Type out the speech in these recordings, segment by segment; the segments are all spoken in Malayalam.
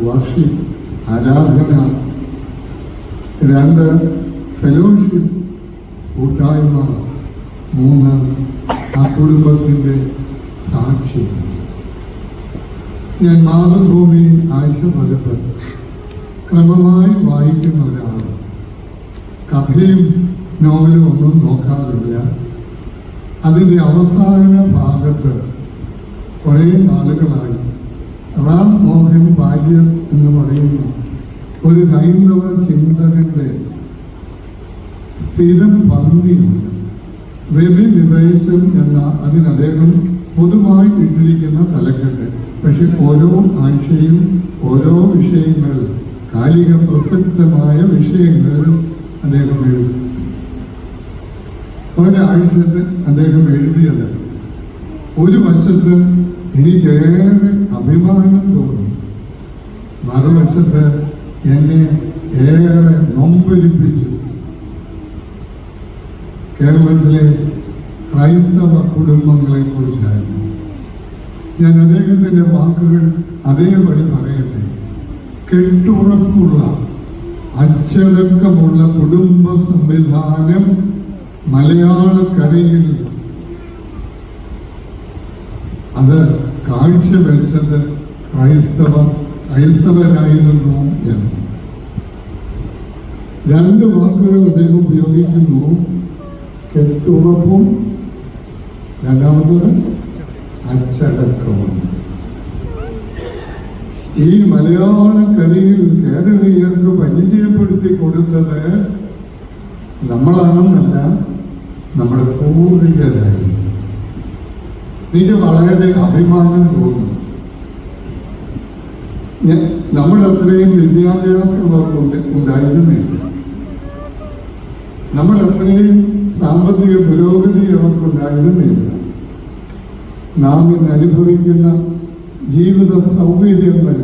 വർഷിപ്പ്, ആരാധന. 2 ഫെലോഷിപ്പ്, കൂട്ടായ്മ. 3 ആ കുടുംബത്തിൻ്റെ സാക്ഷി. ഞാൻ മാതൃഭൂമി ആഴ്ച പതിപ്പ് ക്രമമായി വായിക്കുന്ന ഒരാൾ. കഥയും നോവലും ഒന്നും നോക്കാറില്ല. അതിൻ്റെ അവസാന ഭാഗത്ത് കുറേ നാളുകളായി റാം മോഹൻ ഭാര്യത്ത് എന്ന് പറയുന്ന ഒരു ഹൈന്ദവ ചിന്തകന്റെ സ്ഥിരം പന്തിയുണ്ട്. വ്യഭിനിവേശം എന്ന അതിന് അദ്ദേഹം പൊതുവായി ഇട്ടിരിക്കുന്ന തലക്കെട്ട്. പക്ഷെ ഓരോ ആഴ്ചയും ഓരോ വിഷയങ്ങൾ, കാലിക പ്രസക്തമായ വിഷയങ്ങൾ അദ്ദേഹം എഴുതും. ഒരാഴ്ചത്തെ അദ്ദേഹം എഴുതിയത് ഒരു വശത്ത് എനിക്കേറെ അഭിമാനം തോന്നി, മറുവശത്ത് എന്നെ ഏറെ നൊമ്പരിപ്പിച്ചു. കേരളത്തിലെ ക്രൈസ്തവ കുടുംബങ്ങളെ കുറിച്ചായിരുന്നു. ഞാൻ അദ്ദേഹത്തിൻ്റെ വാക്കുകൾ അതേപടി പറയട്ടെ. കെട്ടുറപ്പുള്ള അച്ചടക്കമുള്ള കുടുംബ സംവിധാനം മലയാളക്കരയിൽ അത് കാഴ്ചവെച്ചത് ക്രൈസ്തവരായിരുന്നു എന്ന്. 2 വാക്കുകൾ അദ്ദേഹം ഉപയോഗിക്കുന്നു: കെട്ടുറപ്പും, രണ്ടാമത്തത് അച്ചടക്കവും. ഈ മലയാളക്കരയിൽ കേരളീയർക്ക് പരിചയപ്പെടുത്തി കൊടുത്തത് നമ്മളാണെന്നല്ല, നമ്മുടെ പൂർവികരായിരുന്നു. എനിക്ക് വളരെ അഭിമാനം തോന്നുന്നു. നമ്മളത്രയും വിദ്യാഭ്യാസം അവർക്ക് ഉണ്ടായിരുന്നില്ല. നമ്മളത്രയും സാമ്പത്തിക പുരോഗതി അവർക്കുണ്ടായിരുന്നില്ല. നാം ഇന്ന് അനുഭവിക്കുന്ന ജീവിത സൗകര്യങ്ങൾ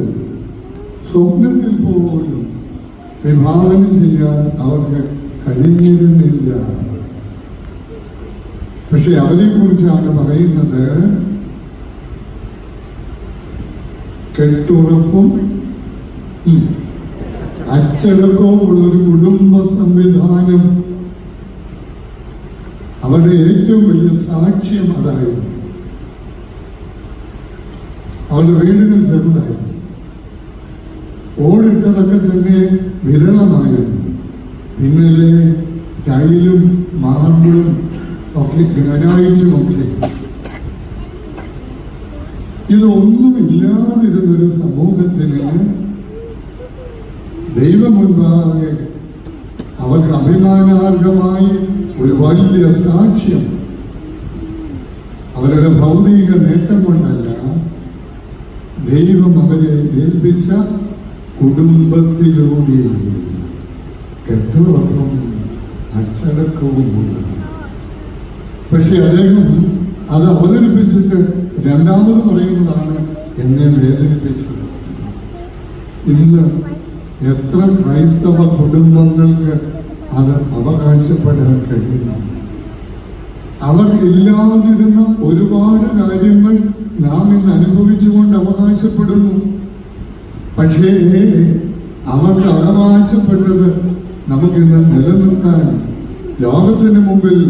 സ്വപ്നത്തിൽ പോലും വിഭാവനം ചെയ്യാൻ അവർക്ക് കഴിഞ്ഞിരുന്നില്ല. പക്ഷെ അവരെക്കുറിച്ചാണ് പറയുന്നത്: കെട്ടുറപ്പും അച്ചടക്കവും ഉള്ളൊരു കുടുംബ സംവിധാനം. അവരുടെ ഏറ്റവും വലിയ സാക്ഷ്യം അതായിരുന്നു. അവരുടെ വീടുകൾ ചെറുതായിരുന്നു. ഓടിട്ടതൊക്കെ തന്നെ വിരളമായിരുന്നു. പിന്നല്ലേ ടൈലും മാർബിളും ഒക്കെ, ഗ്രാനൈറ്റുമൊക്കെ. ഇതൊന്നുമില്ലാതിരുന്നൊരു സമൂഹത്തിന് ദൈവമുണ്ടാകെ അവർക്ക് അഭിമാനാർഹമായി ഒരു വലിയ സാക്ഷ്യം അവരുടെ ഭൗതിക നേട്ടം കൊണ്ടല്ല, ദൈവം അവരെ ഏൽപ്പിച്ച കുടുംബത്തിലൂടെ കെട്ടുറപ്പും അച്ചടക്കവുമുണ്ട്. പക്ഷെ അദ്ദേഹം അത് അവതരിപ്പിച്ചിട്ട് രണ്ടാമത് പറയുന്നതാണ് എന്നെ വേദനിപ്പിച്ചത്. ഇന്ന് എത്ര ക്രൈസ്തവ കുടുംബങ്ങൾക്ക് അത് അവകാശപ്പെടാൻ കഴിയുന്നുണ്ട്. അവർക്കില്ലാതിരുന്ന ഒരുപാട് കാര്യങ്ങൾ നാം ഇന്ന് അനുഭവിച്ചുകൊണ്ട് അവകാശപ്പെടുന്നു. പക്ഷേ അവർക്ക് അവകാശപ്പെട്ടത് നമുക്കിന്ന് നിലനിർത്താൻ ലോകത്തിന് മുമ്പിൽ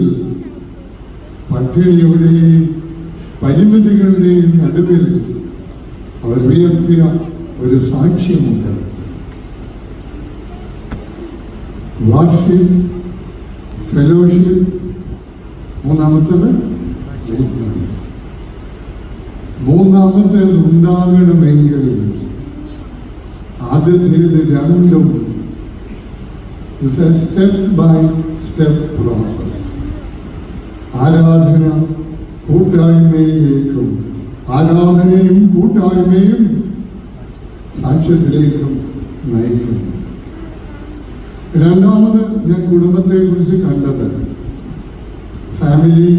പട്ടിണിയുടെയും പരിമിതികളുടെയും നടുവിൽ അവർ ഉയർത്തിയ ഒരു സാക്ഷ്യമുണ്ട്. വാർഷിപ്പ്, ഫെലോഷിപ്പ്, മൂന്നാമത്തേത് വിറ്റ്നസ്. മൂന്നാമത്തേത് ഉണ്ടാകണമെങ്കിൽ ആദ്യത്തേത് രണ്ടും സ്റ്റെപ്പ് ബൈ സ്റ്റെപ്പ് പ്രോസസ്. ആരാധന കൂട്ടായ്മയിലേക്കും ആരാധനയും കൂട്ടായ്മയും സാക്ഷ്യത്തിലേക്കും നയിക്കുന്നു. രണ്ടാമത് ഞാൻ കുടുംബത്തെ കുറിച്ച് കണ്ടത്, family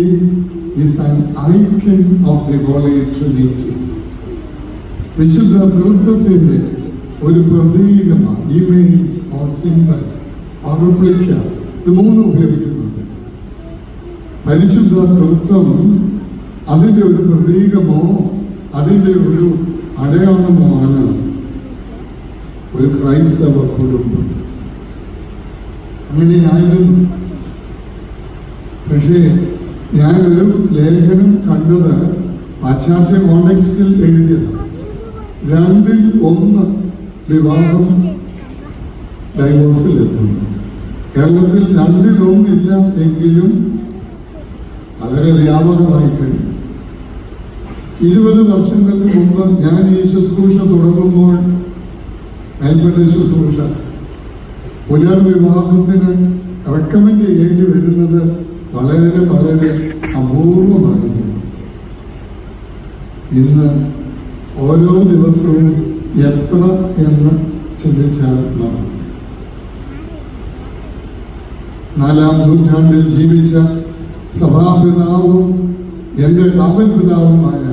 is an icon of the Holy Trinity. വിശുദ്ധ തൃത്വത്തിന്റെ ഒരു പ്രതീകമാണ്. Image or symbol or replica, ഇത് മൂന്നും ഉപയോഗിക്കുന്നുണ്ട്. പരിശുദ്ധ തൃത്വം അതിൻ്റെ ഒരു പ്രതീകമോ അതിൻ്റെ ഒരു അടയാളമോ ആണ്. ഒരു ക്രൈസ്തവ കുടുംബം. അങ്ങനെയായിരുന്നു. പക്ഷേ ഞാനൊരു ലേഖനം കണ്ടത് പാശ്ചാത്യ കോണ്ടെക്സ്റ്റിൽ എഴുതിയത് 2-1 വിവാഹം ഡൈവോഴ്സിലെത്തുന്നു. കേരളത്തിൽ 2-1 ഇല്ല എങ്കിലും വളരെ വ്യാപകമായി കഴിഞ്ഞു. 20 വർഷങ്ങൾക്ക് മുമ്പ് ഞാൻ ഈ ശുശ്രൂഷ തുടങ്ങുമ്പോൾ മേൽപ്പെട്ട ശുശ്രൂഷ പുനർവിവാഹത്തിന് റെക്കമെൻഡ് ചെയ്യേണ്ടി വരുന്നത് വളരെ വളരെ അപൂർവമായിരുന്നു. ഇന്ന് ഓരോ ദിവസവും എത്ര എന്ന് ചിന്തിച്ചാൽ മതി. 4-ാം നൂറ്റാണ്ടിൽ ജീവിച്ച സഭാപിതാവും എൻ്റെ കാവൽ പിതാവുമായ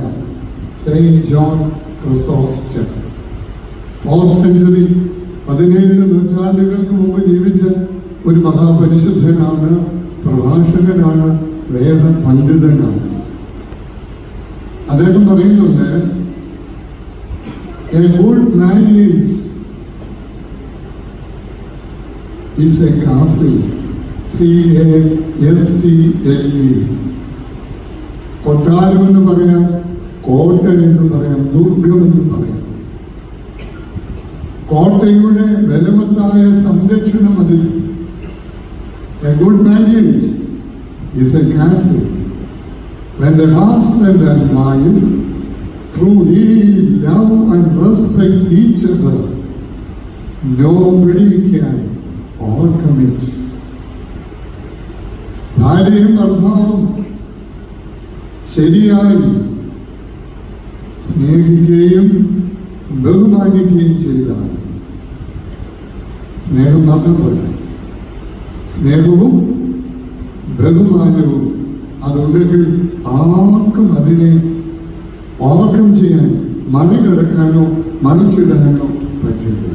Saint John Chrysostom 4th century 17 നൂറ്റാണ്ടുകൾക്ക് മുമ്പ് ജീവിച്ച ഒരു മഹാപരിശുദ്ധനാണ്, പ്രഭാഷകനാണ്, വേദ പണ്ഡിതനാണ്. അദ്ദേഹം പറയുന്നുണ്ട്, a good marriage is a castle, C-A-S-T-L-E. കൊട്ടാരം എന്ന് പറയാം, കോട്ട എന്ന് പറയാം, ദുർഗം എന്ന് പറയാം. കോട്ടയുടെ ബലവത്തായ സംരക്ഷണം അതിൽ. A good marriage is a castle. When the husband and wife truly love and respect each other, nobody can overcome it. ഭാര്യയും ഭർത്താവും ശരിയായി സ്നേഹിക്കുകയും ബഹുമാനിക്കുകയും ചെയ്താൽ, സ്നേഹം മാത്രം പോലെ സ്നേഹവും ബഹുമാനവും അതുണ്ടെങ്കിൽ ആർക്കും അതിനെ ഓവർകം ചെയ്യാൻ, മറികടക്കാനോ മറിച്ചിടാനോ പറ്റില്ല.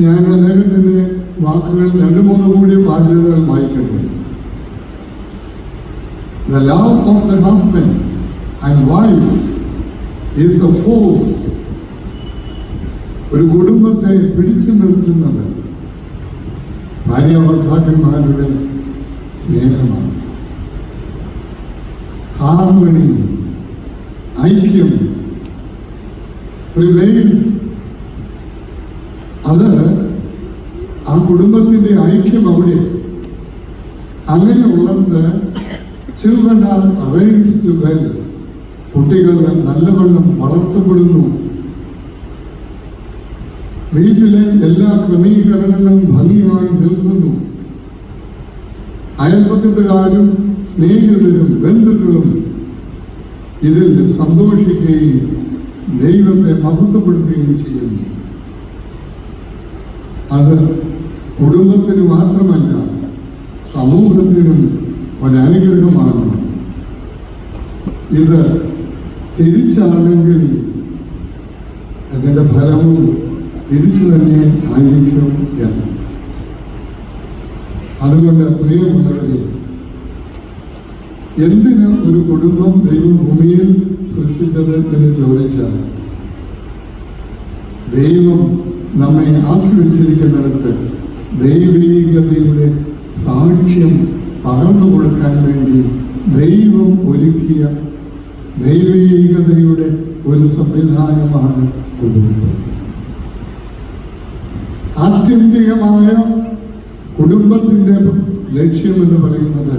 ഞാൻ അദ്ദേഹത്തിൻ്റെ വാക്കുകൾ 2-3 കൂടി വാചകങ്ങൾ വായിക്കട്ടെ. The love of the husband and wife is the force. ഒരു കുടുംബത്തെ പിടിച്ചു നിർത്തുന്നത് ഭാര്യ ഭർത്താക്കന്മാരുടെ സ്നേഹമാണ്. ഹാർമണി, ഐക്യം പ്രിവെയിൽസ്. അത് ആ കുടുംബത്തിന്റെ ഐക്യം അവിടെ. അങ്ങനെ ഉള്ളത് children are raised well. കുട്ടികൾ നല്ലവണ്ണം വളർത്തപ്പെടുന്നു. വീട്ടിലെ എല്ലാ ക്രമീകരണങ്ങളും ഭംഗിയായി നിൽക്കുന്നു. അയൽപക്കത്തുകാരും സ്നേഹിതരും ബന്ധുക്കളും ഇതിൽ സന്തോഷിക്കുകയും ദൈവത്തെ മഹത്വപ്പെടുത്തുകയും ചെയ്യുന്നു. അത് കുടുംബത്തിന് മാത്രമല്ല, സമൂഹത്തിനും ഒരനുഗ്രഹമാണ്. ഇത് തിരിച്ചാണെങ്കിൽ അതിൻ്റെ ഫലവും തിരിച്ചു തന്നെ ആയിരിക്കും എന്ന്. അതുകൊണ്ട് പ്രിയമുള്ളവരെ, എന്തിന് ഒരു കുടുംബം ദൈവം ഭൂമിയിൽ സൃഷ്ടിച്ചത് എന്ന് ചോദിച്ചാൽ, ദൈവം നമ്മെ ആക്കി വെച്ചിരിക്കുന്നിടത്ത് ദൈവീകതയുടെ സാക്ഷ്യം പകർന്നു കൊടുക്കാൻ വേണ്ടി ദൈവം ഒരുക്കിയ ദൈവീകതയുടെ ഒരു സംവിധാനമാണ് കുടുംബം. ആത്യന്തികമായ കുടുംബത്തിൻ്റെ ലക്ഷ്യമെന്ന് പറയുന്നത്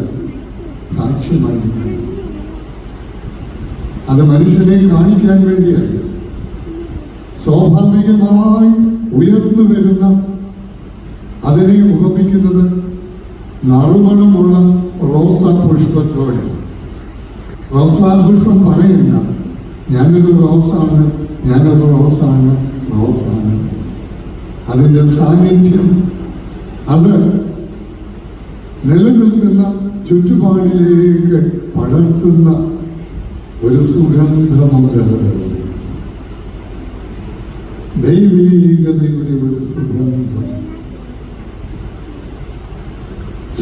സാക്ഷ്യമായിരിക്കണം. അത് മനുഷ്യനെ കാണിക്കാൻ വേണ്ടിയല്ല, സ്വാഭാവികമായി ഉയർന്നു വരുന്ന അതിനെ ഉപമിക്കുന്നത് നറുമണമുള്ള റോസാ പുഷ്പത്തോടെ. റോസാ പുഷ്പം പറയില്ല, ഞാനൊരു റോസാണ്, ഞാനൊരു റോസാണ്, റോസാണ്. അതിൻ്റെ സാന്നിധ്യം അത് നിലനിൽക്കുന്ന ചുറ്റുപാടിലേക്ക് പടർത്തുന്ന ഒരു സുഗന്ധമുണ്ട്. ദൈവീകതയുടെ ഒരു സുഗന്ധം,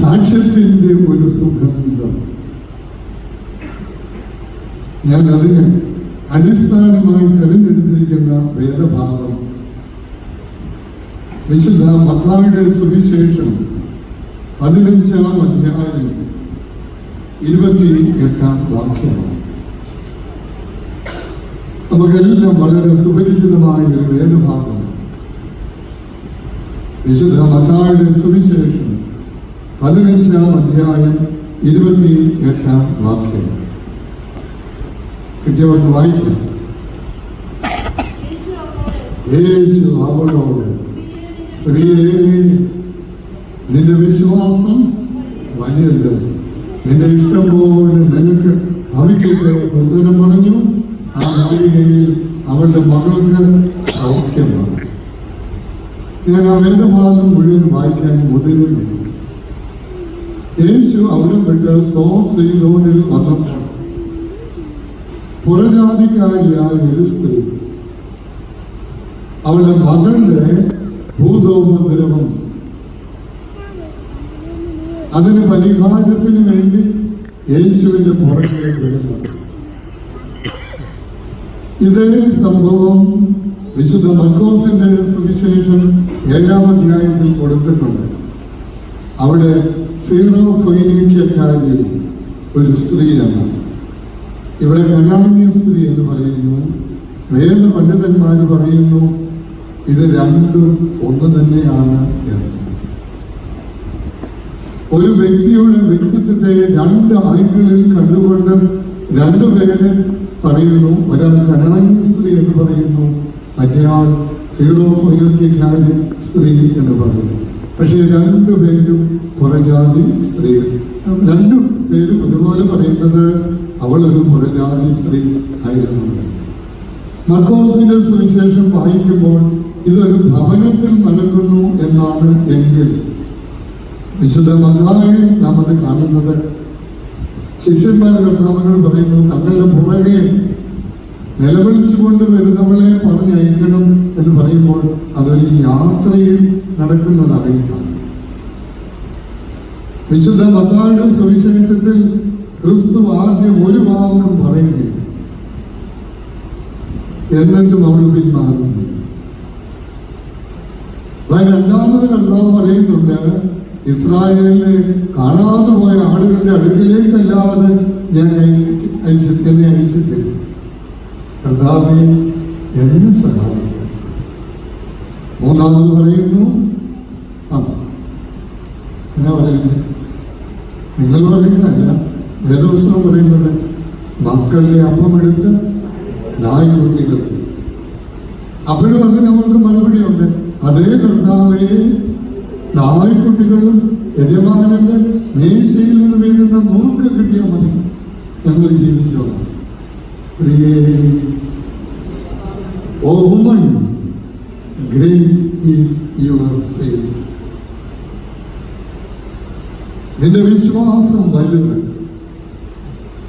സാക്ഷ്യത്തിൻ്റെ ഒരു സുഗന്ധം. ഞാൻ അതിന് അടിസ്ഥാനമായി തിരഞ്ഞെടുത്തിരിക്കുന്ന വേദഭാഗം വിശുദ്ധ മത്തായിയുടെ സുവിശേഷം 15-ാം അധ്യായം 28-ാം വാക്യമാണ്. നമുക്കെല്ലാം വളരെ സുപരിചിതമായ ഒരു വേദഭാഗം. വിശുദ്ധ മത്തായിയുടെ സുവിശേഷം 15-ാം അധ്യായം 28-ാം വാക്യം. കിട്ടിയവർക്ക് വായിക്കാം. യേശു അവളോട്, സ്ത്രീയേ, നിന്റെ വിശ്വാസം വലിയത്, നിന്റെ ഇഷ്ടം പോലെ നിനക്ക് ഭവിക്കട്ടെ ഉത്തരം പറഞ്ഞു. ആ നാഴികയിൽ അവളുടെ മകൾക്ക് സൗഖ്യമാണ്. ഞാൻ അവന്റെ ഭാഗം മുഴുവൻ വായിക്കാൻ മുതിരുന്നില്ല. യേശു അവിടെ വിട്ട് സീദോനിൽ വന്നപ്പോൾ പുറജാതിക്കാരിയായ ഒരു സ്ത്രീ അവളുടെ മകളുടെ ഭൂതോപദ്രവം അതിന് പരിഹാരത്തിന് വേണ്ടി യേശുവിന്റെ പുറകെ വരുന്നു. ഇതേ സംഭവം വിശുദ്ധ മർക്കോസിന്റെ സുവിശേഷം 7-ാം അധ്യായത്തിൽ കൊടുത്തിട്ടുണ്ട്. അവിടെ സീറോഫെനീക്യക്കാരി ഒരു സ്ത്രീയാണ്. ഇവിടെ കനാന്യ സ്ത്രീ എന്ന് പറയുന്നു. വേദ പണ്ഡിതന്മാർ പറയുന്നു ഇത് രണ്ടും ഒന്ന് തന്നെയാണ് എന്ന്. ഒരു വ്യക്തിയുടെ വ്യക്തിത്വത്തെ രണ്ട് ആംഗിളിൽ കണ്ടുകൊണ്ട് രണ്ടുപേരെ പറയുന്നു. ഒരാൾ കനാന്യ സ്ത്രീ എന്ന് പറയുന്നു, മറ്റേയാൾ സീറോഫെനീക്യക്കാരി സ്ത്രീ എന്ന് പറയുന്നു. പക്ഷെ രണ്ടുപേരും പുറജാതി സ്ത്രീ. രണ്ടുപേരും ഒരുപോലെ പറയുന്നത് അവളൊരു പുറജാതി സ്ത്രീ ആയിരുന്നു. മർക്കോസിന്റെ സുവിശേഷം വായിക്കുമ്പോൾ ഇതൊരു ഭവനത്തിൽ നടക്കുന്നു എന്നാണ് എങ്കിൽ, വിശുദ്ധ മത്തായിയിൽ നാം അത് കാണുന്നത് ശിഷ്യന്മാർ കർത്താവിനോട് പറയുന്നു, തങ്ങളുടെ പുറകെ നിലവിളിച്ചുകൊണ്ട് വരുന്നവളെ പറഞ്ഞയക്കണം എന്ന് പറയുമ്പോൾ അതൊരു യാത്രയിൽ നടക്കുന്നതായിട്ടാണ്. വിശുദ്ധ മത്തായിയുടെ സുവിശേഷത്തിൽ ക്രിസ്തു ആദ്യം ഒരു വാക്കും പറയുകയും എന്നിട്ടും അവൾ പിന്മാറുന്നില്ല. രണ്ടാമത് കർത്താവ് പറയുന്നുണ്ട്, ഇസ്രായേലിനെ കാണാതെ പോയ ആളുകളുടെ അടുക്കലേക്കല്ലാതെ ഞാൻ എന്നെ അയച്ചിട്ടില്ല. കർത്താവെ എന്നെ സഹായിക്കും. മൂന്നാമത് പറയുന്നു, എന്നാ പറയുന്നത്? നിങ്ങൾ പറയുന്നതല്ല, വേദപുസ്തകം പറയുന്നത് മക്കളുടെ അപ്പമെടുത്ത് നായ്ക്കുട്ടികൾക്ക്. അപ്പോഴും അത് നമ്മൾക്ക് മറുപടിയുണ്ട്. അതേ കർത്താവെ, നായ്ക്കുട്ടികളും യജമാനന്റെ മേശയിൽ നിന്ന് വീഴുന്ന നുറുക്ക് കിട്ടിയാൽ മതി, ഞങ്ങൾ ജീവിച്ചോളാം. സ്ത്രീയെ, O woman, great is your faith. നിന്റെ വിശ്വാസം വലുത്.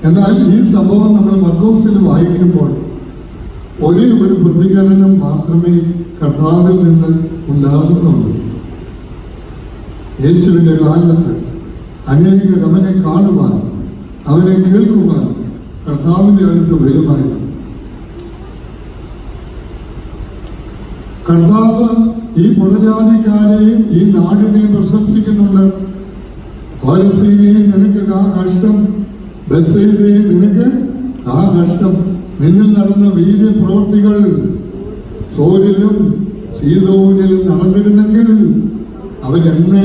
എന്നാൽ ഈ സംഭവം നമ്മൾ മർക്കോസിൽ വായിക്കുമ്പോൾ ഒരേ ഒരു പ്രതികരണം മാത്രമേ കർത്താവിൽ നിന്ന് ഉണ്ടാകുന്നുള്ളൂ. യേശുവിന്റെ കാലത്ത് അനേകർ അവനെ കാണുവാൻ, അവനെ കേൾക്കുവാൻ കർത്താവിന്റെ അടുത്ത് വരുമായിരുന്നു. കർത്താവ് ഈ പുറജാതിക്കാരെയും ഈ നാടിനെയും പ്രശംസിക്കുന്നുണ്ട്. കോരസീനെ നിനക്ക് ആ കഷ്ടം, ബെത്സയിദയെ നിനക്ക് ആ കഷ്ടം. നിന്നിൽ നടന്ന വീര്യപ്രവൃത്തികൾ സോരിലും സീദോനിലും നടന്നിരുന്നെങ്കിൽ അവരെന്നെ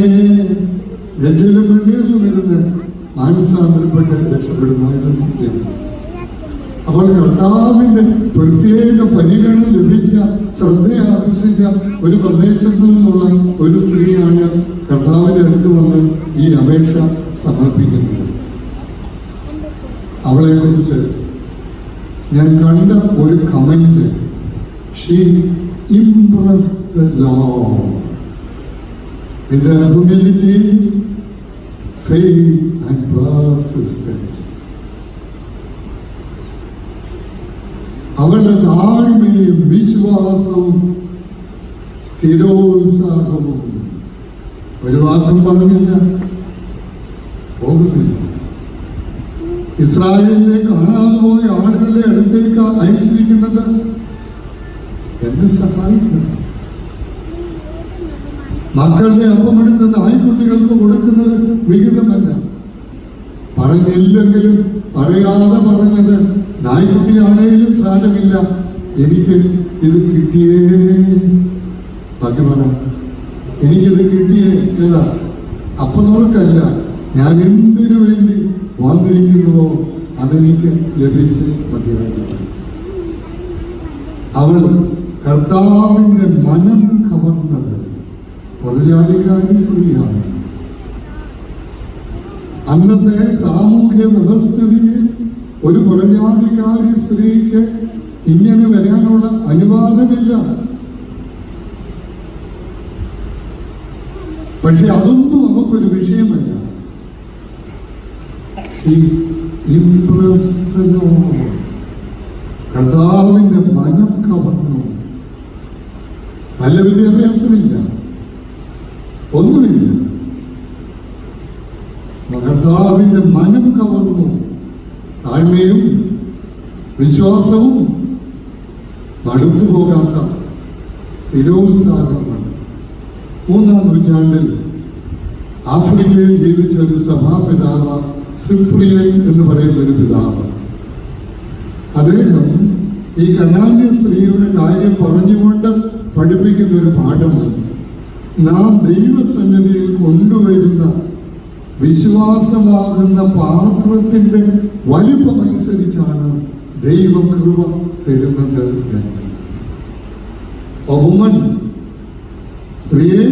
എട്ടിലും വെണ്ണീറിലും ഇരുന്ന് മാനസാന്തരപ്പെട്ട് രക്ഷപ്പെടുമായിരുന്നു എന്ന്. അപ്പോൾ കർത്താവിന്റെ പ്രത്യേക പരിഗണന ലഭിച്ച, ശ്രദ്ധ ആകർഷിച്ച ഒരു പ്രദേശത്തു നിന്നുള്ള ഒരു സ്ത്രീയാണ് കർത്താവിന്റെ അടുത്ത് വന്ന് ഈ അപേക്ഷ സമർപ്പിക്കുന്നത്. അവളെ കുറിച്ച് ഞാൻ കണ്ട ഒരു comment, she impressed the Lord with humility, faith and persistence. അവളുടെ താഴ്മയും വിശ്വാസവും സ്ഥിരോത്സാഹവും. ഒരു വാക്കും പറഞ്ഞില്ല, പോകുന്നില്ല. ഇസ്രായേലിനെ കാണാതെ പോയ ആളുകളെ അടുത്തേക്ക് അയച്ചിരിക്കുന്നത് എന്നെ സഹായിക്കണം. മക്കളുടെ അപ്പമെടുത്ത് നായ്ക്കുട്ടികൾക്ക് കൊടുക്കുന്നത് വിഹിതമല്ല. പറഞ്ഞില്ലെങ്കിലും പറയാതെ പറഞ്ഞത് നായ്ക്കുട്ടിയാണേലും സാരമില്ല, എനിക്ക് ഇത് കിട്ടിയേ. ബാക്കി പറ, എനിക്കിത് കിട്ടിയേ. ഏതാ? അപ്പനോർക്കല്ല, ഞാൻ എന്തിനു വേണ്ടി വന്നിരിക്കുന്നുവോ അതെനിക്ക് ലഭിച്ച് മതിയാകും. അവൾ കർത്താവിന്റെ മനം കവർന്നത് ഒരു ജാതിക്കാരി സ്ത്രീയാണ്. അന്നത്തെ സാമൂഹ്യ വ്യവസ്ഥിതിയിൽ ഒരു പുറജാതിക്കാരി സ്ത്രീക്ക് ഇങ്ങനെ വരാനുള്ള അനുവാദമില്ല. പക്ഷെ അതൊന്നും അവക്കൊരു വിഷയമല്ല. കർത്താവിന്റെ മനം കവർന്നു. നല്ല വിദ്യാഭ്യാസമില്ല, ഒന്നുമില്ല. കർത്താവിന്റെ മനം കവർന്നു. താഴ്മയും വിശ്വാസവും മടുത്തു പോകാത്ത സ്ഥിരോത്സാഹമാണ്. 3-ാം നൂറ്റാണ്ടിൽ ആഫ്രിക്കയിൽ ജീവിച്ച ഒരു സഭാപിതാവ് സിപ്രിയൻ എന്ന് പറയുന്ന ഒരു പിതാവ്. അദ്ദേഹം ഈ കനാന്യ സ്ത്രീയുടെ കാര്യം പറഞ്ഞുകൊണ്ട് പഠിപ്പിക്കുന്ന ഒരു പാഠമാണ്. നാം ദൈവസന്നിധിയിൽ കൊണ്ടുവരുന്ന വിശ്വാസമാകുന്ന പാത്രത്തിന്റെ വലിപ്പമനുസരിച്ചാണ് ദൈവം കൃപ തരുന്നത് എന്ന്. വുമൺ, സ്ത്രീയെ,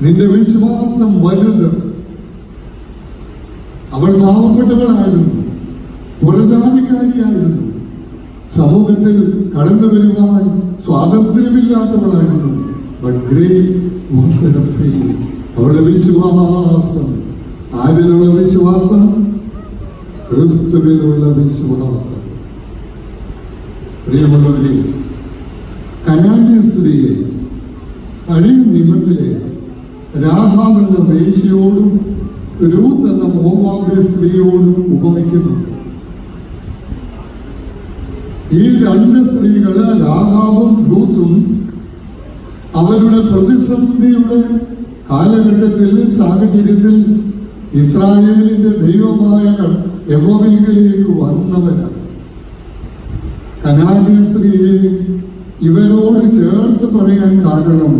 നിന്റെ വിശ്വാസം വലുത്. അവൾ പാവപ്പെട്ടവളായിരുന്നു, പുറജാതിക്കാരിയായിരുന്നു, സമൂഹത്തിൽ കടന്നു വരുവാൻ സ്വാതന്ത്ര്യമില്ലാത്തവളായിരുന്നു. But great was her faith. അവളുടെ വിശ്വാസം. ആരിലുള്ള വിശ്വാസം? ക്രിസ്തുവിലുള്ള വിശ്വാസം. പ്രിയമുള്ളവരെ, കനാന്യ സ്ത്രീയെ പഴയ നിയമത്തിലെ രാഹാബ് എന്ന വേശ്യയോടും രൂത്ത് എന്ന മോവാബ്യ സ്ത്രീയോടും ഉപമിക്കുന്നുണ്ട്. ഈ രണ്ട് സ്ത്രീകള്, രാഹാബും രൂത്തും, അവരുടെ പ്രതിസന്ധിയുടെ കാലഘട്ടത്തിൽ, സാഹചര്യത്തിൽ ഇസ്രായേലിന്റെ ദൈവമായ യഹോവയിലേക്ക് വന്നവരാണ്. കനാന്യ സ്ത്രീയെ ഇവരോട് ചേർത്ത് പറയാൻ കാരണം,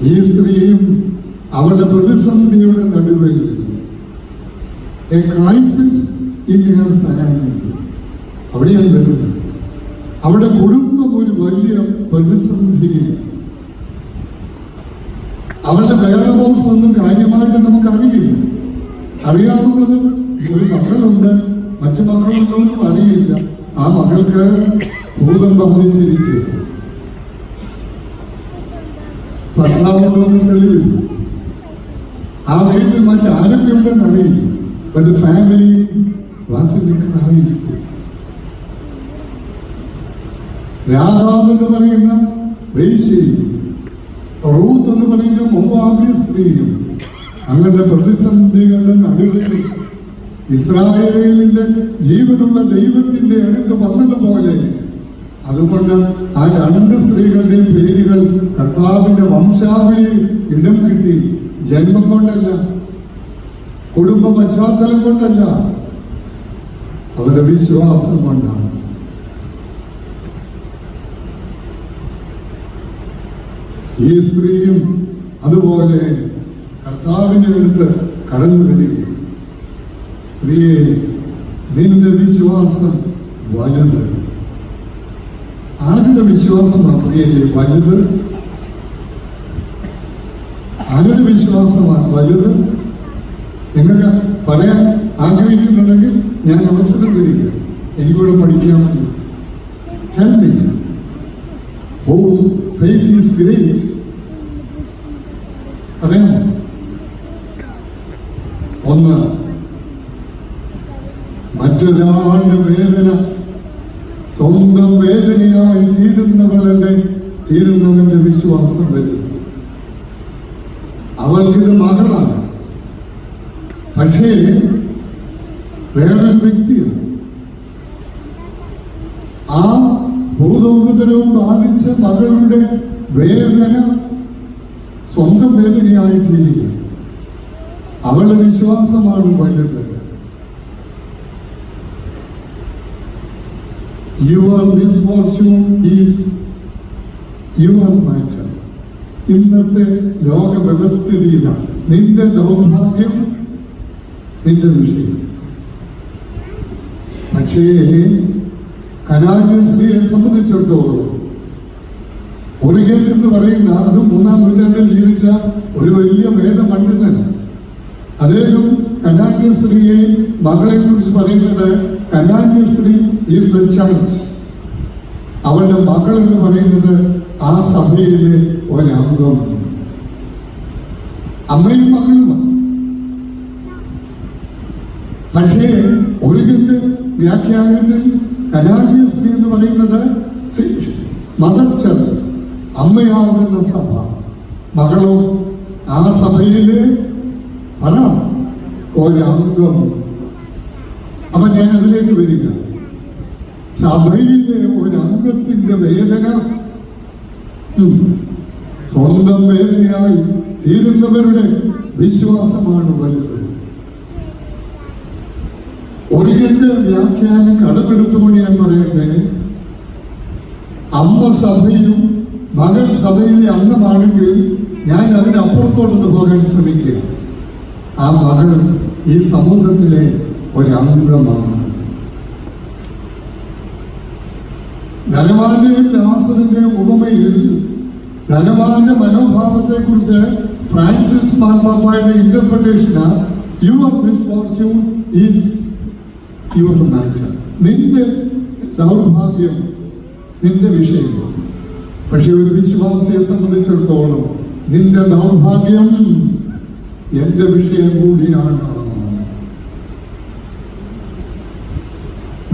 ഈ സ്ത്രീയും അവളുടെ പ്രതിസന്ധിയുടെ നടുവിൽ A crisis in her family, അവിടെയാണ് വരുന്നത്. അവിടെ കുടുംബം ഒരു വലിയ പ്രതിസന്ധിയില്ല. അവളുടെ വേറെ ഹൗസ് ഒന്നും കാര്യമായിട്ട് നമുക്കറിയില്ല. അറിയാവുന്നത് ഒരു മകളുണ്ട്, മറ്റു മക്കളൊന്നും അറിയില്ല. ആ മകൾക്ക് ഭൂതം ബാധിച്ചിരിക്കുക, ഭർത്താവൊന്നും തെളിവില്ല. ആ വീട്ടിൽ മറ്റാരൊക്കെ ഉണ്ടെന്ന് അറിയില്ല. But the family was in a crisis. Rahab എന്ന് പറയുന്ന വേശ്യയും റൂത്ത് എന്ന് പറയുന്ന മോവാബ്യ സ്ത്രീയും അങ്ങനത്തെ പ്രതിസന്ധികളുടെ നടുവിൽ ഇസ്രായേലിന്റെ ജീവനുള്ള ദൈവത്തിന്റെ അടുത്ത് വന്നതുപോലെ, അതുകൊണ്ട് ആ രണ്ട് സ്ത്രീകളുടെയും പേരുകൾ കർത്താവിന്റെ വംശാവലിയിൽ ഇടം കിട്ടി. ജന്മം കൊണ്ടല്ല, കുടുംബ പശ്ചാത്തലം കൊണ്ടല്ല, അവരുടെ വിശ്വാസം കൊണ്ടാണ്. ഈ സ്ത്രീയും അതുപോലെ കർത്താവിന്റെ അടുത്ത് കടന്നു വരികയും, സ്ത്രീയെ, നിന്റെ വിശ്വാസം വലുത്. ആരുടെ വിശ്വാസമാണ് പ്രിയല്ലേ വലുത്? ആരുടെ വിശ്വാസമാണ് വലുത്? നിങ്ങൾക്ക് പറയാൻ ആഗ്രഹിക്കുന്നുണ്ടെങ്കിൽ ഞാൻ അവസരം തരിക, എനിക്കൂടെ പഠിക്കാമല്ലോ. Tell me, whose faith is great? പറയാമോ? ഒന്ന്, മറ്റൊരാളുടെ വേദന സ്വന്തം വേദനയായി തീരുന്നവന്റെ വിശ്വാസം വരും. അവൾക്കിത് മകളാണ്, പക്ഷേ വേറൊരു വ്യക്തിയാണ്. ആ ഭൂതോപദ്രവം ബാധിച്ച മകളുടെ വേദന സ്വന്തം വേദനയായി തീരുക. അവളുടെ വിശ്വാസമാണ് വലുത്. Your misfortune is your matter. ഇന്നത്തെ ലോക വ്യവസ്ഥിതി ഇതാണ്. നിന്റെ ദൗർഭാഗ്യം നിന്റെ വിഷയം. പക്ഷേ കനാന്യ സ്ത്രീയെ സംബന്ധിച്ചിടത്തോളം ഒറിഗൻ എന്ന് പറയുന്ന, അത് 3-ാം നൂറ്റാണ്ടിൽ ജീവിച്ച ഒരു വലിയ വേദപണ്ഡിതൻ, അദ്ദേഹം കനാന്യ സ്ത്രീയെ, മകളെ കുറിച്ച് പറയുന്നത് കനാന്യ സ്ത്രീ ഈസ് ദ ചർച്ച്. അവളുടെ മകൾ എന്ന് പറയുന്നത് ആ സഭയിലെ ഒരംഗം. അമ്മയും മകളുമാണ്. പക്ഷേ ഒറിഗന്റെ വ്യാഖ്യാനത്തിൽ കനാന്യ സ്ത്രീ എന്ന് പറയുന്നത് മദർ ചർച്ച്, അമ്മയാകുന്ന സഭ. മകളോ ആ സഭയിലെ ഒരംഗം. അപ്പൊ ഞാൻ അതിലേക്ക് വരിക. സഭയിലെ ഒരംഗത്തിന്റെ വേദന സ്വന്തം വേദനയായി തീരുന്നവരുടെ വിശ്വാസമാണ് വലുത്. ഒറിഗന്റെ വ്യാഖ്യാനം കടമെടുത്തുകൊണ്ട് ഞാൻ പറയട്ടെ, അമ്മ സഭയിലും മകൾ സഭയിലെ അംഗമാണെങ്കിൽ ഞാൻ അതിനപ്പുറത്തോട്ടൊന്ന് പോകാൻ ശ്രമിക്കുക. ആ മകൾ ഈ സമൂഹത്തിലെ ഒരംഗമാണ്. ധനവാന്റെയും ലാസറിന്റെയും ഉപമയിൽ ധനവാന്റെ മനോഭാവത്തെ കുറിച്ച് ഫ്രാൻസിസ് മാർപ്പാപ്പയുടെ ഇന്റർപ്രിട്ടേഷന് your misfortune is your matter. നിന്റെ ദൗർഭാഗ്യം നിന്റെ വിഷയമാണ്. പക്ഷെ ഒരു വിശ്വാസിയെ സംബന്ധിച്ചിടത്തോളം നിന്റെ ദൗർഭാഗ്യം എന്റെ വിഷയം കൂടിയാണ്.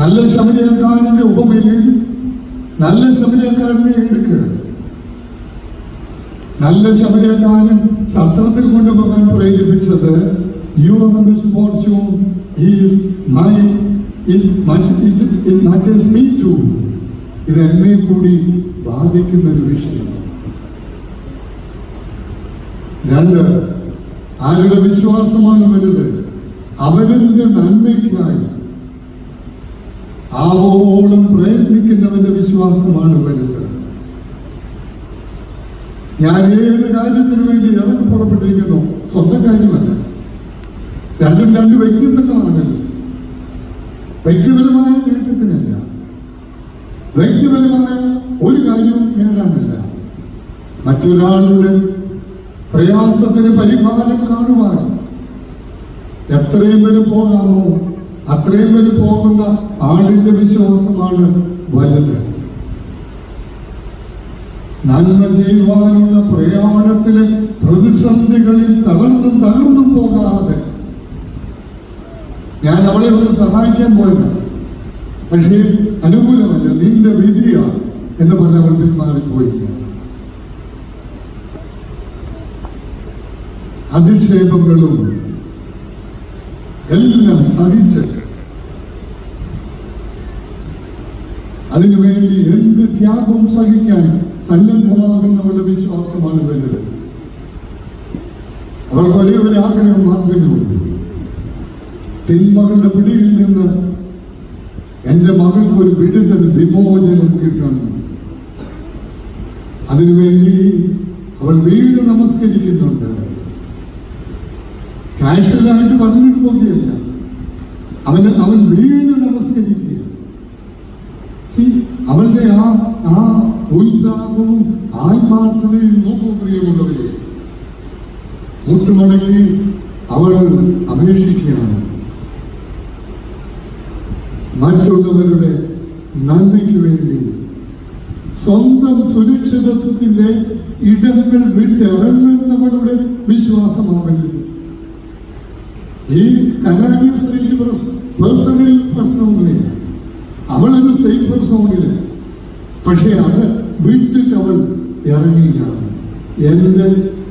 നല്ല ശമരിയക്കാരന്റെ ഉപമയിൽ നല്ല ശമരിയക്കാരനെ എടുക്കുക. നല്ല ശമരിയക്കാരൻ സത്രത്തിൽ കൊണ്ടുപോകാൻ പ്രേരിപ്പിച്ചത് your misfortune is my it matters me too. ഇത് എന്നെ കൂടി ബാധിക്കുന്ന ഒരു വിഷയമാണ്. 2, ആരുടെ വിശ്വാസമാണ് വലുത്? അവന്റെ നന്മയ്ക്കായി ആവോളം പ്രയത്നിക്കുന്നവന്റെ വിശ്വാസമാണ് വലുത്. ഞാൻ ഏത് കാര്യത്തിനു വേണ്ടി ഇറങ്ങി പുറപ്പെട്ടിരിക്കുന്നു, സ്വന്തം കാര്യമല്ല. രണ്ടും രണ്ട് വ്യക്തിത്വങ്ങളാണല്ലോ. വ്യക്തിപരമായ നേട്ടത്തിനല്ല, വ്യക്തിപരമായ ഒരു കാര്യവും നേടാനല്ല, മറ്റൊരാളുടെ പ്രയാസത്തിന് പരിഹാരം കാണുവാൻ എത്രയും വരെ പോകാമോ അത്രയും വരെ പോകുന്ന ആളിന്റെ വിശ്വാസമാണ് വലുത്. നന്മ ചെയ്യുവാനുള്ള പ്രയാണത്തിലെ പ്രതിസന്ധികളിൽ തകർന്നും പോകാതെ, ഞാൻ അവളെ ഒന്ന് സഹായിക്കാൻ പോയത്, പക്ഷേ അനുകൂലമല്ല, നിന്റെ വിധിയാണ് എന്ന് പറഞ്ഞ അവൾ പിന്മാറിപ്പോയില്ല. അധിക്ഷേപങ്ങളും എല്ലാം സഹിച്ച് അതിനുവേണ്ടി എന്ത് ത്യാഗവും സഹിക്കാൻ സന്നദ്ധമാകുന്നവരുടെ വിശ്വാസമാണ് വലുത്. അവൾക്ക് ഒരേ ഒരു ആഗ്രഹം മാത്രമേ ഉള്ളൂ, തിന്മകളുടെ പിടിയിൽ നിന്ന് എന്റെ മകൾക്ക് ഒരു വിടുതൽ, വിമോചനം കിട്ടണം. അതിനുവേണ്ടി അവൾ വീട് നമസ്കരിക്കുന്നുണ്ട്. കാഷ്വലായിട്ട് പറഞ്ഞിട്ട് പോകുകയല്ല, അവൻ വീട് നമസ്കരിക്കുക. അവളുടെ ആ ഉത്സാഹവും ആത്മാർത്ഥതയും നോക്കൂ പ്രിയമുള്ളവരെ. മുട്ടുമടക്കി അവൾ അപേക്ഷിക്കുകയാണ്, മറ്റുള്ളവരുടെ നന്മയ്ക്ക് വേണ്ടി സ്വന്തം സുരക്ഷിതത്വത്തിന്റെ ഇടങ്ങൾ വിട്ടിറങ്ങുന്നവരുടെ വിശ്വാസമാവരുത്. ഈ കനാന്യ സ്ത്രീക്ക് പേഴ്സണൽ പ്രശ്നമൊന്നുമില്ല, അവളൊരു സേഫർ സോണില്, പക്ഷെ അത് വിട്ടിട്ട് അവൾ ഇറങ്ങിയാണ്.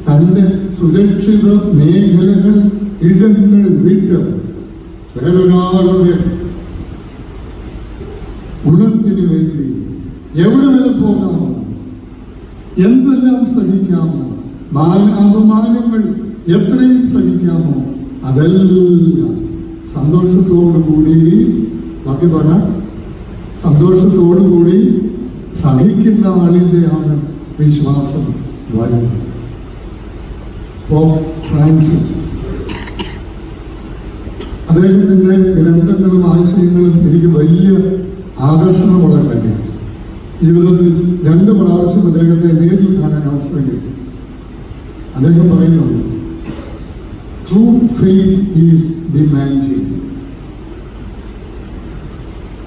തന്റെ സുരക്ഷിത മേഖലകൾ ഇടങ്ങൾ വിട്ട് വേറൊരാളുടെ ഗുണത്തിന് വേണ്ടി എവിടെ വരെ പോകാമോ, എന്തെല്ലാം സഹിക്കാമോ, അപമാനങ്ങൾ എത്രയും സഹിക്കാമോ, അതെല്ലാം സന്തോഷത്തോടുകൂടി, ബാക്കി പറഞ്ഞ സന്തോഷത്തോടുകൂടി സഹിക്കുന്ന ആളിൻ്റെയാണ് വിശ്വാസം വരുന്നത്. പോപ്പ് ഫ്രാൻസിസ് അദ്ദേഹത്തിൻ്റെ ഗ്രന്ഥങ്ങളും ആശയങ്ങളും എനിക്ക് വലിയ ആകർഷണമുള്ള കാര്യം. ജീവിതത്തിൽ 2 പ്രാവശ്യം അദ്ദേഹത്തെ നേരിൽ കാണാൻ അവസരം കിട്ടി. അദ്ദേഹം പറയുന്നുണ്ട്, true faith is demanding.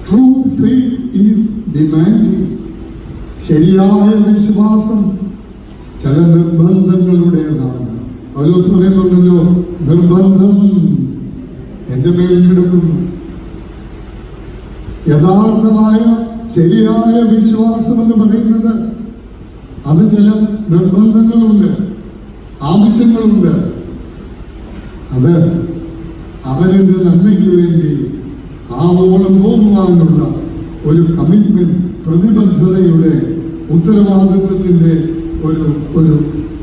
True faith is demanding. ശരിയായ വിശ്വാസം ചില നിർബന്ധങ്ങളുടേതാണ്. പൗലോസ് പറയുന്നുണ്ടല്ലോ, നിർബന്ധം എന്റെ മേൽ കിടക്കുന്നു. യഥാർത്ഥമായ ശരിയായ വിശ്വാസം എന്ന് പറയുന്നത് അത് ചില നിർബന്ധങ്ങളുണ്ട്, ആവശ്യങ്ങളുണ്ട്. അത് അവരുടെ നന്മയ്ക്ക് വേണ്ടി ആവോളം പോകുവാനുള്ള ഒരു കമ്മിറ്റ്മെന്റ്, പ്രതിബദ്ധതയുടെ ഉത്തരവാദിത്വത്തിന്റെ ഒരു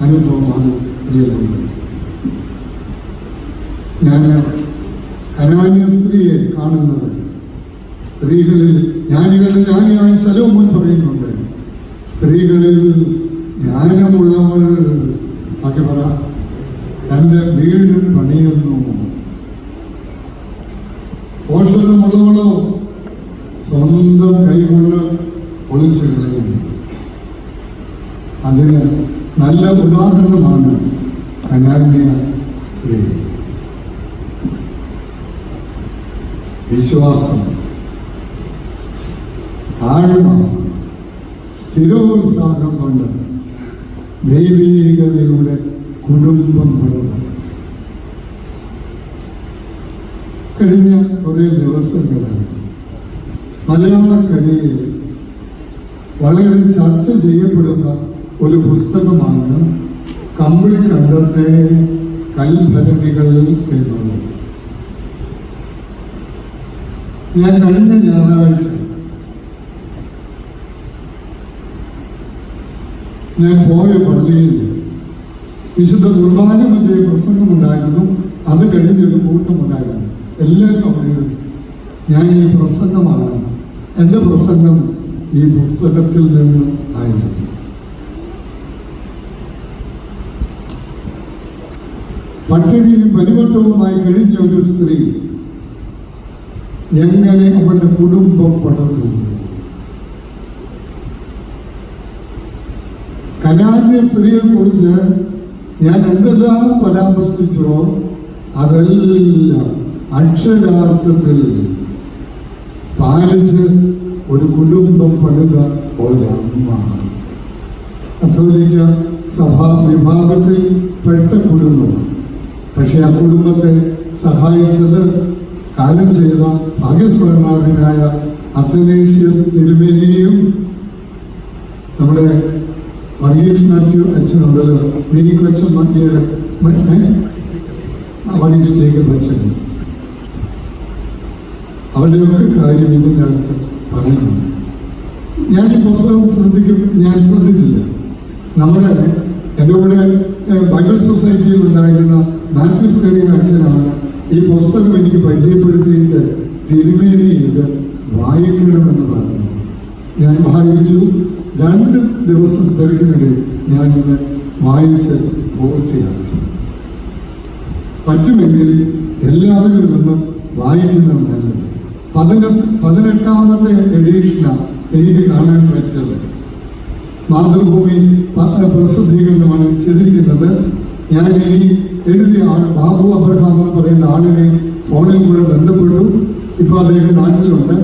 അനുഭവമാണ് പ്രിയമുള്ളത്. ഞാൻ കനാന്യ സ്ത്രീയെ കാണുന്നത്, സ്ത്രീകളിൽ ജ്ഞാനികളുടെ ജ്ഞാനിയായ ശലോമോൻ പറയുന്നുണ്ട്, സ്ത്രീകളിൽ ജ്ഞാനമുള്ളവൾ ഒക്കെ പറ തന്റെ വീട് പണിയുന്നു, പോഷണമുള്ളവളോ സ്വന്തം കൈകൊണ്ട് ഒളിച്ചു കളയുന്നു. അതിന് നല്ല ഉദാഹരണമാണ് കനാന്യ സ്ത്രീ. വിശ്വാസം, താഴ്മ, സ്ഥിരോത്സാഹം കൊണ്ട് ദൈവീകതയുടെ കുടുംബം വളർന്നു. കഴിഞ്ഞ കുറേ ദിവസങ്ങളായി മലയാളക്കരയിൽ വളരെ ചർച്ച ചെയ്യപ്പെടുന്ന ഒരു പുസ്തകമാണ് കമ്പിളിക്കണ്ടത്തെ കൽഭരണികൾ എന്നുള്ളത്. ഞാൻ കഴിഞ്ഞ ഞായറാഴ്ച ഞാൻ പോയ പള്ളിയിൽ വിശുദ്ധ കുർബാന മധ്യേ പ്രസംഗമുണ്ടായിരുന്നു. അത് കഴിഞ്ഞൊരു കൂട്ടമുണ്ടായിരുന്നു. എല്ലാവരും അവിടെ. ഞാൻ ഈ പ്രസംഗമാണ്, എൻ്റെ പ്രസംഗം ഈ പുസ്തകത്തിൽ നിന്ന് ആയിരുന്നു. പട്ടിണിയും പരിവട്ടവുമായി കഴിഞ്ഞ ഒരു സ്ത്രീ എങ്ങനെ അവളുടെ കുടുംബം പടുത്തുന്നു. കനാന്യ സ്ത്രീയെ കുറിച്ച് ഞാൻ എന്തെല്ലാം പരാമർശിച്ചോ അതെല്ലാം അക്ഷരാർത്ഥത്തിൽ പാലിച്ച് ഒരു കുടുംബം പണിത ഒരമ്മ. കത്തോലിക്ക സഭാ വിഭാഗത്തിൽ പെട്ട കുടുംബമാണ്. പക്ഷെ ആ കുടുംബത്തെ സഹായിച്ചത് കാലം ചെയ്ത ഭാഗ്യസ്മരണാഥനായ അത്തനേഷ്യസ് തിരുമേനിയും നമ്മുടെ വർഗീസ് മാത്യു അച്ഛനുണ്ടല്ലോ, മിനി കൊച്ചൻ മക്കിയുടെ വർഗീസിലേക്ക് അച്ഛൻ, അവരുടെയൊക്കെ കാര്യം ഇതിൻ്റെ അകത്ത് പറയുന്നുണ്ട്. ഞാൻ ഈ പുസ്തകം ഞാൻ ശ്രദ്ധിച്ചില്ല. നമ്മുടെ എൻ്റെ കൂടെ ബൈബിൾ സൊസൈറ്റിയിൽ ഉണ്ടായിരുന്ന മാത്യൂസ് കരീം അച്ഛനാണ് ഈ പുസ്തകം എനിക്ക് പരിചയപ്പെടുത്തിയിട്ട് തിരുമേനി ഇത് വായിക്കണമെന്ന് പറഞ്ഞത്. ഞാൻ വായിച്ചു. 2 ദിവസം തിരക്കിനിടയിൽ ഞാനിത് വായിച്ച് പൂർത്തിയാക്കി. പറ്റുമെങ്കിൽ എല്ലാവരും ഇതൊന്ന് വായിക്കുന്നത് നല്ലത്. 18ാമത്തെ എഡീഷനാണ് എനിക്ക് കാണാൻ പറ്റത്. മാതൃഭൂമി പ്രസിദ്ധീകരണമാണ് ചെയ്തിരിക്കുന്നത്. ഞാൻ ഈ എഴുതിയ ആൾ ബാബു അബ്രഹാം എന്ന് പറയുന്ന ആളിനെ ഫോണിൽ കൂടെ ബന്ധപ്പെട്ടു. ഇപ്പോൾ അദ്ദേഹം നാട്ടിലുണ്ട്.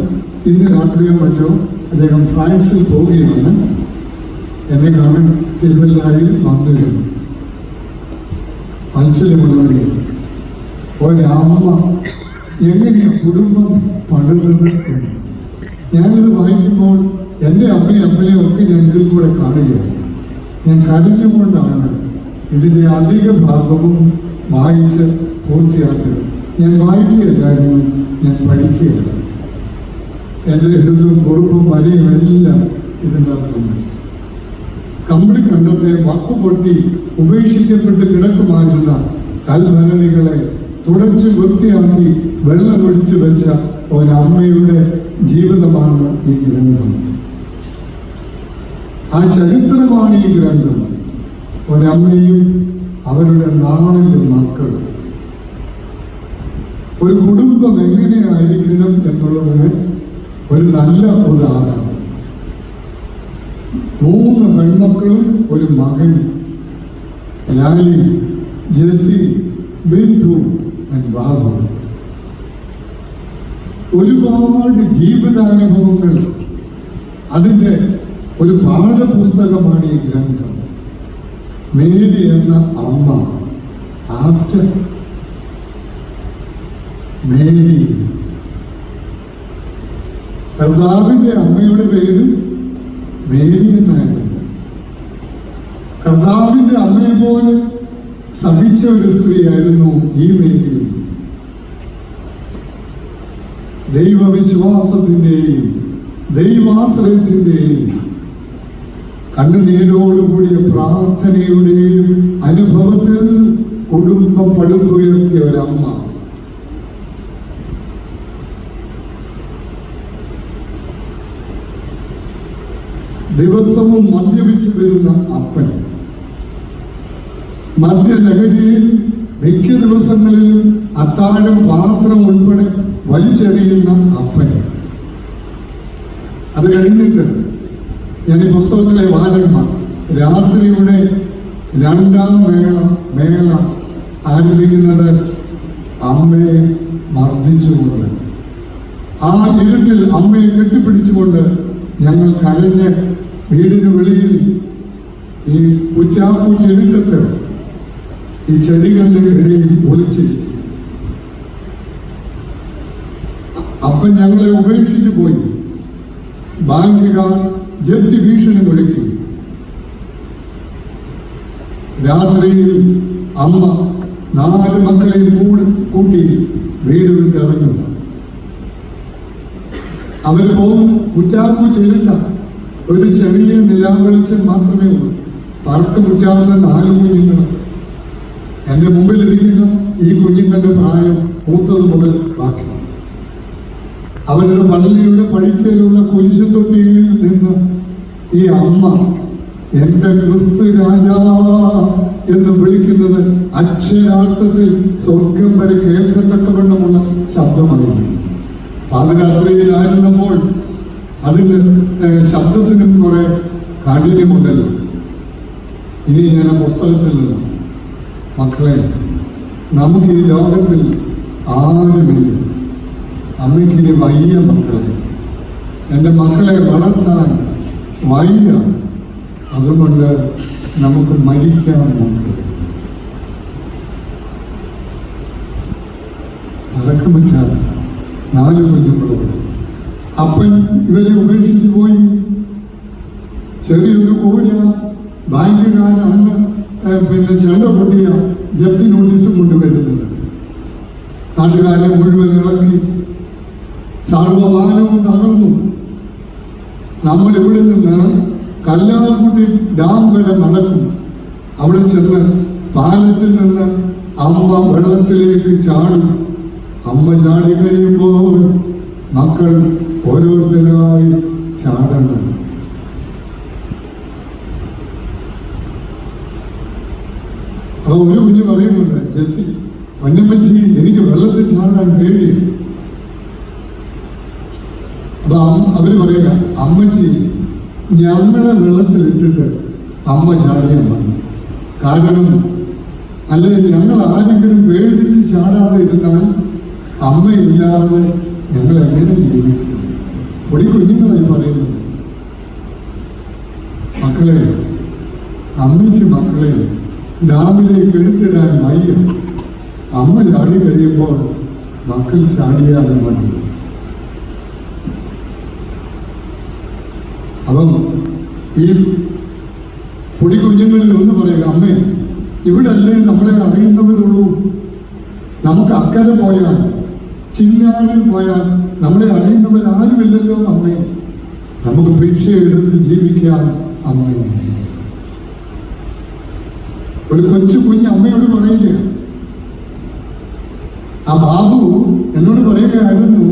ഇന്ന് രാത്രിയോ മറ്റോ അദ്ദേഹം ഫ്രാൻസിൽ പോവുകയാണ്. എന്നെ കാണാൻ തിരുവല്ലായിൽ വന്നിരുന്നു. മത്സരമുള്ളവരെ ഒരമ്മ എങ്ങനെയാണ് കുടുംബം പണിതത് എന്ന് ഞാനിത് വായിക്കുമ്പോൾ എൻ്റെ അമ്മയും അമ്മയും ഒക്കെ ഞാൻ ഇതിൽ കൂടെ കാണുകയാണ്. ഞാൻ കരഞ്ഞുകൊണ്ടാണ് ഇതിൻ്റെ അധിക ഭാഗവും വായിച്ച് പൂർത്തിയാക്കിയത്. ഞാൻ വായിക്കുകയല്ലായിരുന്നു, ഞാൻ പഠിക്കുകയാണ്. എൻ്റെ എഴുത്തും കുറിപ്പും വരിയും എല്ലാം ഇതിൻ്റെ അർത്ഥമുണ്ട്. കമ്പിളി കണ്ടത്തെ വക്കുപൊട്ടി ഉപേക്ഷിക്കപ്പെട്ട് കിടക്കുമായിരുന്ന കൽഭരണികളെ തുടച്ച് വൃത്തിയാക്കി വെള്ളമൊഴിച്ചു വെച്ച ഒരമ്മയുടെ ജീവിതമാണ് ഈ ഗ്രന്ഥം. ആ ചരിത്രമാണ് ഈ ഗ്രന്ഥം. ഒരമ്മയും അവരുടെ 4 മക്കളും. ഒരു കുടുംബം എങ്ങനെയായിരിക്കണം എന്നുള്ളതിന് ഒരു നല്ല ഉദാഹരണം. 3 പെൺമക്കളും ഒരു മകനും, ലാലി, ജെസി, ബിന്ദു ബാബു. ഒരുപാട് ജീവിതാനുഭവങ്ങൾ, അതിൻ്റെ ഒരു പാഠപുസ്തകമാണ് ഈ ഗ്രന്ഥം. മേരി എന്ന അമ്മ, ആപ്റ്റ് മേരി. കർത്താവിൻ്റെ അമ്മയുടെ പേര് മേരി എന്നായിരുന്നു. കർത്താവിൻ്റെ അമ്മയെ പോലെ സഹിച്ച ഒരു സ്ത്രീയായിരുന്നു ഈ മേരി. ദൈവവിശ്വാസത്തിൻ്റെയും ദൈവാശ്രയത്തിൻ്റെയും കണ്ണുനീരോടുകൂടിയ പ്രാർത്ഥനയുടെയും അനുഭവത്തിൽ കുടുംബം പടുത്തുയർത്തിയ ഒരമ്മ. ദിവസവും മദ്യപിച്ചു വരുന്ന അപ്പൻ, മദ്യലഹരിയിൽ മിക്ക ദിവസങ്ങളിലും അത്താഴം പാത്രം ഉൾപ്പെടെ വലിച്ചെറിയുന്ന അപ്പൻ. അത് കഴിഞ്ഞിട്ട് ഞാൻ ഈ പുസ്തകത്തിലെ വാചകമാണ്, രാത്രിയുടെ 2ാം മേള ആരംഭിക്കുന്നത് അമ്മയെ മർദ്ദിച്ചുകൊണ്ട്. ആ ഇരുട്ടിൽ അമ്മയെ കെട്ടിപ്പിടിച്ചുകൊണ്ട് ഞങ്ങൾ കരഞ്ഞ് വീടിന് വെളിയിൽ ഈ കുറ്റാപ്പൂറ്റിരുട്ടത്ത് ഈ ചെടികളുടെ ഇടയിൽ ഒളിച്ചിരിക്കും. അപ്പൻ ഞങ്ങളെ ഉപേക്ഷിച്ചു പോയി. ബാങ്കുകാർ ജപ്തി ഭീഷണി വിളിക്കും. രാത്രിയിൽ അമ്മ 4 മക്കളെയും കൂട്ടി വീട് വിട്ടിറങ്ങുക. അവർ പോകുന്ന കുറ്റാപ്പൂറ്റിരുട്ട, ഒരു ചെറിയ നിലാവെളിച്ചം മാത്രമേ ഉള്ളൂ. പറക്ക് മുറ്റാത്ത 4 കുഞ്ഞുങ്ങൾ. എൻ്റെ മുമ്പിലിരിക്കുന്ന ഈ കുഞ്ഞുങ്ങളുടെ പ്രായം മൂത്തത് മുതൽ ബാക്കി. അവരുടെ പള്ളിയുടെ പടിക്കലുള്ള കുരിശുതൊട്ടിയിൽ നിന്ന് ഈ അമ്മ എൻ്റെ ക്രിസ്തു രാജാ എന്ന് വിളിക്കുന്നത് അക്ഷരാർത്ഥത്തിൽ സ്വർഗം വരെ കേൾക്കത്തക്കവണ്ണമുള്ള ശബ്ദമായിരുന്നു. പാതിരാത്രിയിലായിരുന്നപ്പോൾ അതിന് ശബ്ദത്തിനും കുറെ കാഠിന്യമുണ്ടല്ലോ. ഇനി ഞാൻ ആ പുസ്തകത്തിൽ നിന്ന്, മക്കളെ, നമുക്ക് ഈ ലോകത്തിൽ ആരുമില്ല. അമ്മയ്ക്കിനി വയ്യ മക്കളെ, എൻ്റെ മക്കളെ വളർത്താൻ വയ്യ, അതുകൊണ്ട് നമുക്ക് മരിക്കാം മക്കളെ. അതൊക്കെ പറ്റാത്ത 4 കുഞ്ഞുങ്ങളോട് അപ്പൻ ഇവരെ ഉപേക്ഷിച്ചു പോയി. ചെറിയൊരു കോഴ ബാങ്കുകാർ അന്ന് ചെണ്ട പൊട്ടിയ ജപ്തി നോട്ടീസ് കൊണ്ടുവരുന്നത്. നാട്ടുകാരെ മുഴുവൻ ഇളക്കി, സർവമാനവും തകർന്നു. നമ്മൾ ഇവിടെ നിന്ന് കല്ലാർകുട്ടി ഡാം വരെ നടക്കും. അവിടെ ചെന്ന് പാലത്തിൽ നിന്ന് അമ്മ വെള്ളത്തിലേക്ക് ചാടും. അമ്മ ചാടി കഴിയുമ്പോൾ മക്കൾ ഓരോരുത്തരായി ചാടണം. അപ്പൊ ഒരു കുഞ്ഞ് പറയുന്നുണ്ട്, ജെസ്സി, വന്യമ്മച്ചി, എനിക്ക് വെള്ളത്തിൽ ചാടാൻ പേടിയാണ്. അപ്പൊ അവര് പറയുക, അമ്മച്ചി, ഞങ്ങളെ വെള്ളത്തിലിട്ടിട്ട് അമ്മ ചാടിയാൽ മതി. കാരണം അല്ലെങ്കിൽ ഞങ്ങൾ ആരെങ്കിലും പേടിച്ച് ചാടാതെ ഇരുന്നാൽ അമ്മയില്ലാതെ ഞങ്ങൾ എങ്ങനെ ജീവിക്കും? പൊടി കുഞ്ഞുങ്ങളായി പറയുന്നത്. മക്കളെ, അമ്മയ്ക്ക് മക്കളെ ഡാമിലേക്ക് എടുത്തിടാൻ വയ്യ. അമ്മ ചാടി കഴിയുമ്പോൾ മക്കൾ ചാടിയാലും മതി. അപ്പം ഈ പൊടി കുഞ്ഞുങ്ങളിൽ ഒന്ന് പറയുക, അമ്മേ, ഇവിടെ അല്ലേ നമ്മളെ അറിയുന്നവരുള്ളൂ, നമുക്ക് അക്കരെ പോയാൽ, ചിന്നാടിൽ പോയാൽ നമ്മളെ അറിയുന്നവരാരുമില്ലല്ലോ അമ്മേ. നമുക്ക് ഭിക്ഷയെടുത്ത് ജീവിക്കാൻ അമ്മേ. ഒരു കൊച്ചു കുഞ്ഞ് അമ്മയോട് പറയുക, ആ ബാബു എന്നോട് പറയുകയായിരുന്നു,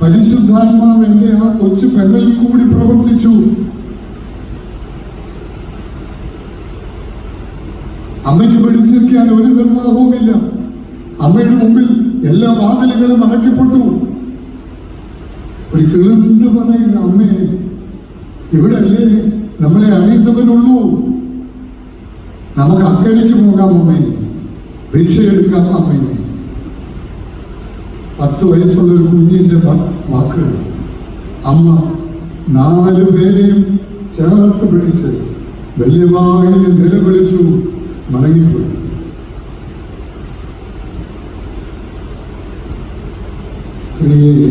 പരിശുദ്ധാത്മാവ് എന്റെ ആ കൊച്ചു പെണ്ണലിൽ കൂടി പ്രവർത്തിച്ചു. അമ്മയ്ക്ക് പിടിച്ചിരിക്കാൻ ഒരു നിർവാഹവുമില്ല. അമ്മയുടെ മുമ്പിൽ എല്ലാ വാതിലുകളും അടയ്ക്കപ്പെട്ടു. ഒരു കിളിന്ന് പറയുന്ന, അമ്മേ, ഇവിടെ അല്ലേ നമ്മളെ അറിയുന്നവരുള്ളൂ, നമുക്ക് അക്കരയ്ക്ക് പോകാം അമ്മേ, ഭിക്ഷയെടുക്കാം അമ്മേ. 10 വയസ്സുള്ള ഒരു കുഞ്ഞിന്റെ വാക്ക് അമ്മ 4 പേരെയും ചേർത്ത് പിടിച്ച് വലിയ വായിൽ നിലവിളിച്ചു മടങ്ങിപ്പോയി. സ്ത്രീയെ